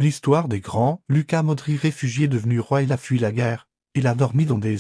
L'histoire des grands, Luka Modric réfugié devenu roi, il a fui la guerre. Il a dormi dans des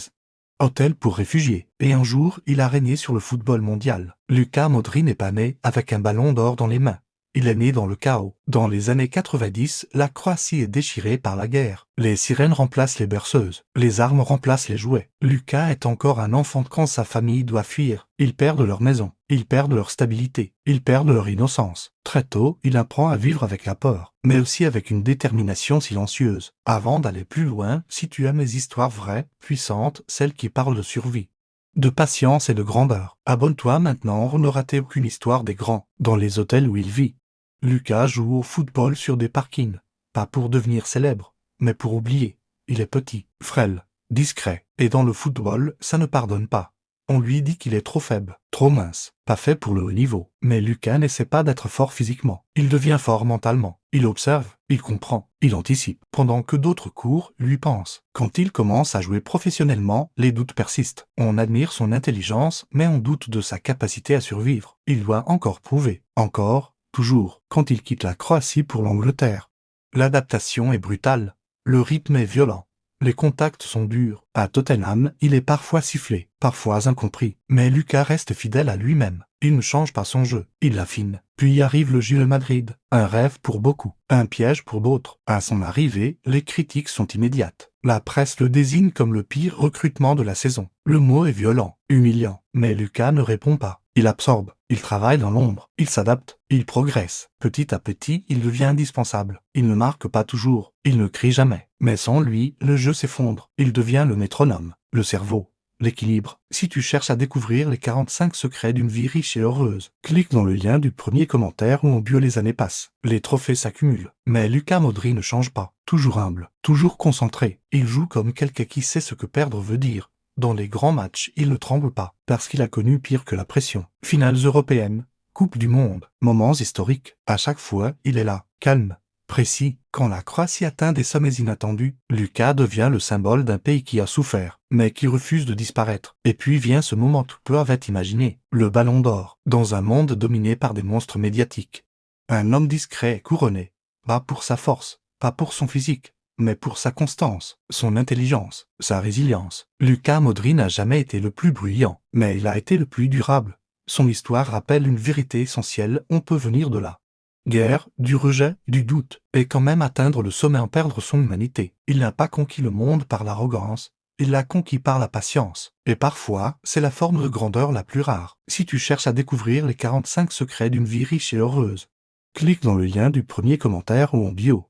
hôtels pour réfugiés. Et un jour, il a régné sur le football mondial. Luka Modric n'est pas né avec un ballon d'or dans les mains. Il est né dans le chaos. Dans les années 90, la Croatie est déchirée par la guerre. Les sirènes remplacent les berceuses. Les armes remplacent les jouets. Luka est encore un enfant quand sa famille doit fuir. Ils perdent leur maison. Ils perdent leur stabilité. Ils perdent leur innocence. Très tôt, il apprend à vivre avec la peur, mais aussi avec une détermination silencieuse. Avant d'aller plus loin, si tu aimes les histoires vraies, puissantes, celles qui parlent de survie, de patience et de grandeur, abonne-toi maintenant pour ne rater aucune histoire des grands, dans les hôtels où il vit. Luka joue au football sur des parkings, pas pour devenir célèbre, mais pour oublier. Il est petit, frêle, discret, et dans le football, ça ne pardonne pas. On lui dit qu'il est trop faible, trop mince, pas fait pour le haut niveau. Mais Luka n'essaie pas d'être fort physiquement. Il devient fort mentalement. Il observe, il comprend, il anticipe, pendant que d'autres courent, lui pensent. Quand il commence à jouer professionnellement, les doutes persistent. On admire son intelligence, mais on doute de sa capacité à survivre. Il doit encore prouver, encore, toujours, quand il quitte la Croatie pour l'Angleterre. L'adaptation est brutale. Le rythme est violent. Les contacts sont durs. À Tottenham, il est parfois sifflé, parfois incompris. Mais Luka reste fidèle à lui-même. Il ne change pas son jeu. Il l'affine. Puis arrive le Real Madrid. Un rêve pour beaucoup. Un piège pour d'autres. À son arrivée, les critiques sont immédiates. La presse le désigne comme le pire recrutement de la saison. Le mot est violent, humiliant. Mais Luka ne répond pas. Il absorbe, il travaille dans l'ombre, il s'adapte, il progresse. Petit à petit, il devient indispensable. Il ne marque pas toujours, il ne crie jamais. Mais sans lui, le jeu s'effondre. Il devient le métronome, le cerveau, l'équilibre. Si tu cherches à découvrir les 45 secrets d'une vie riche et heureuse, clique dans le lien du premier commentaire où on bio les années passent. Les trophées s'accumulent. Mais Luka Modric ne change pas. Toujours humble, toujours concentré. Il joue comme quelqu'un qui sait ce que perdre veut dire. Dans les grands matchs, il ne tremble pas, parce qu'il a connu pire que la pression. Finales européennes, Coupe du Monde, moments historiques. À chaque fois, il est là, calme, précis. Quand la Croatie atteint des sommets inattendus, Luka devient le symbole d'un pays qui a souffert, mais qui refuse de disparaître. Et puis vient ce moment tout peu avait imaginé, le Ballon d'Or, dans un monde dominé par des monstres médiatiques. Un homme discret est couronné, pas pour sa force, pas pour son physique, mais pour sa constance, son intelligence, sa résilience. Luka Modric n'a jamais été le plus bruyant, mais il a été le plus durable. Son histoire rappelle une vérité essentielle, on peut venir de la guerre, du rejet, du doute, et quand même atteindre le sommet en perdre son humanité. Il n'a pas conquis le monde par l'arrogance, il l'a conquis par la patience. Et parfois, c'est la forme de grandeur la plus rare. Si tu cherches à découvrir les 45 secrets d'une vie riche et heureuse, clique dans le lien du premier commentaire ou en bio.